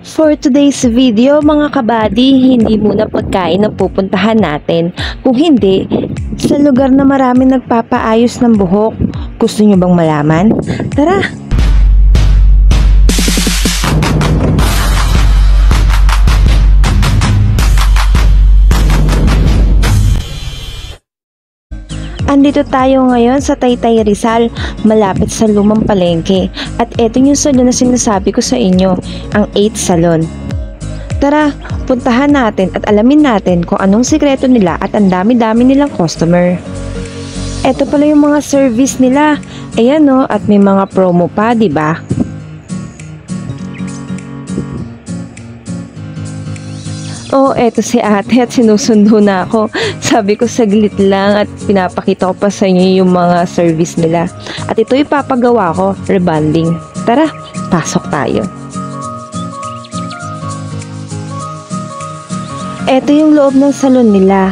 For today's video mga kabady, hindi muna pagkain ang pupuntahan natin. Kung hindi, sa lugar na marami nagpapaayos ng buhok. Gusto nyo bang malaman? Tara! Andito tayo ngayon sa Taytay Rizal, malapit sa Lumang Palengke. At eto yung salon na sinasabi ko sa inyo, ang 8 Salon. Tara, puntahan natin at alamin natin kung anong sikreto nila at ang dami-dami nilang customer. Eto pala yung mga service nila. Ayan no, at may mga promo pa, di ba? Oh, eto si ate at sinusundo na ako. Sabi ko saglit lang at pinapakita ko pa sa inyo yung mga service nila. At ito ipapagawa ko, rebonding. Tara, pasok tayo. Eto yung loob ng salon nila.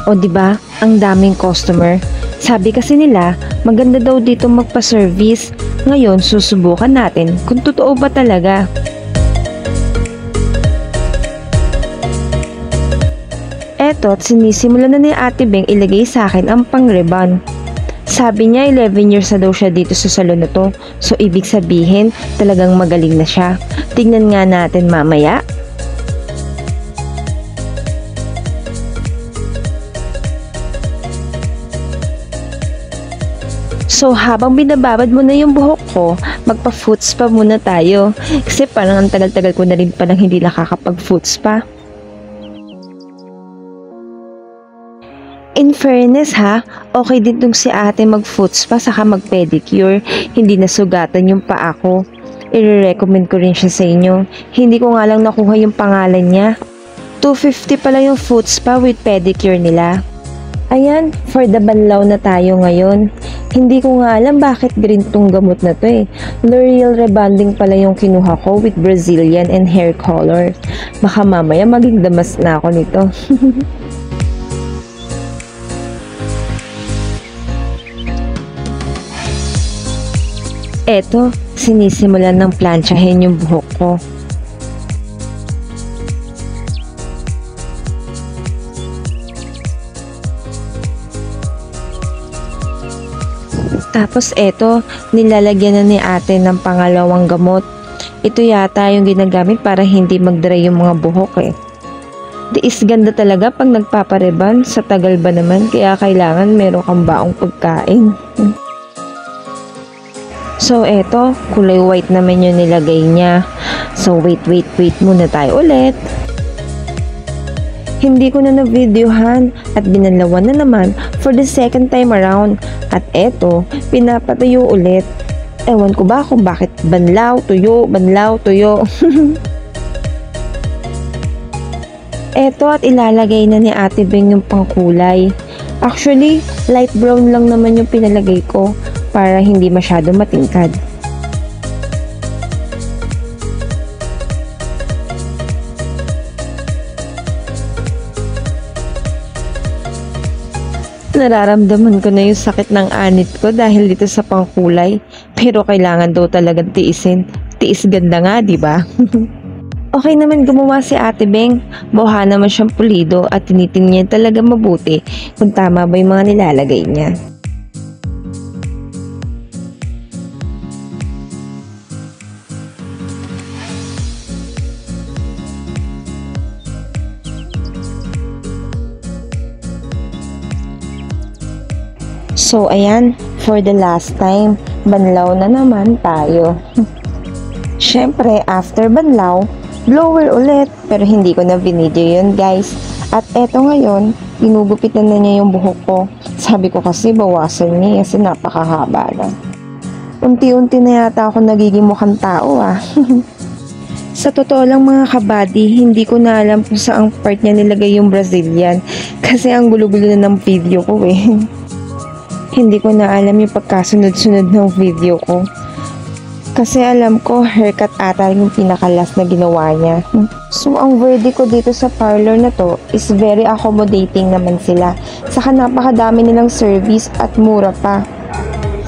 O di ba, ang daming customer. Sabi kasi nila, maganda daw dito magpa-service. Ngayon, susubukan natin kung totoo ba talaga. Eto at sinisimula na ni Ate Beng ilagay sa akin ang pang-rebond. Sabi niya 11 years na daw siya dito sa salon na to. So ibig sabihin talagang magaling na siya. Tingnan nga natin mamaya. So habang binababad mo na yung buhok ko, magpa-foot spa muna tayo. Kasi parang ang tagal-tagal ko na rin palang hindi nakakapag-foot spa. In fairness ha, okay din tong si ate mag-foot spa saka mag-pedicure. Hindi nasugatan yung paa ko. I-recommend ko rin siya sa inyo. Hindi ko nga lang nakuha yung pangalan niya. 250 pala yung foot spa with pedicure nila. Ayan, for the banlaw na tayo ngayon. Hindi ko nga alam bakit green tong gamot na to eh. L'Oreal Rebonding pala yung kinuha ko with Brazilian and hair color. Baka mamaya maging damas na ako nito. Eto, sinisimulan ng planchahin yung buhok ko. Tapos eto, nilalagyan na ni ate ng pangalawang gamot. Ito yata yung ginagamit para hindi mag-dry yung mga buhok eh. Diis ganda talaga pag nagpapareban, sa tagal ba naman, kaya kailangan meron kang baong pagkain. So eto, kulay white naman yung nilagay niya. So wait muna tayo ulit. Hindi ko na na-videohan at binanlawan na naman for the second time around. At eto, pinapatuyo ulit. Ewan ko ba kung bakit banlaw, tuyo. Eto at ilalagay na ni Ate Beng yung pangkulay. Actually, light brown lang naman yung pinalagay ko para hindi masyado matingkad. Nararamdaman ko na yung sakit ng anit ko dahil dito sa pangkulay. Pero kailangan daw talagang tiisin. Tiis ganda nga, di ba? Okay naman gumawa si Ate Beng. Buha naman siyang pulido at tinitingnan niya talaga mabuti kung tama ba yung mga nilalagay niya. So ayan, for the last time, banlaw na naman tayo. Syempre, after banlaw, blower ulit. Pero hindi ko na binidyo yun guys. At eto ngayon, ginugupitan na niya yung buhok ko. Sabi ko kasi bawasan niya kasi napakahaba na. Unti-unti na yata ako nagiging mukhang tao ah. Sa totoo lang mga kabady, hindi ko na alam kung saang part niya nilagay yung Brazilian. Kasi ang gulo-gulo na ng video ko eh. Hindi ko na alam yung pagkasunod-sunod ng video ko. Kasi alam ko, haircut ata yung pinakalas na ginawa niya. So, ang verdict ko dito sa parlor na to is very accommodating naman sila. Saka napakadami nilang service at mura pa.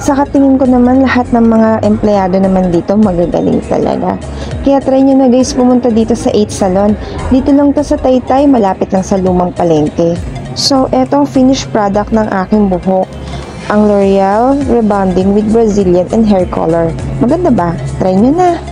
Saka tingin ko naman lahat ng mga empleyado naman dito magagaling talaga. Kaya try nyo na guys pumunta dito sa 8 Salon. Dito lang to sa Taytay, malapit lang sa Lumang Palengke. So, eto ang finished product ng aking buhok. Ang L'Oreal Rebonding with Brazilian and Hair Color. Maganda ba? Try nyo na!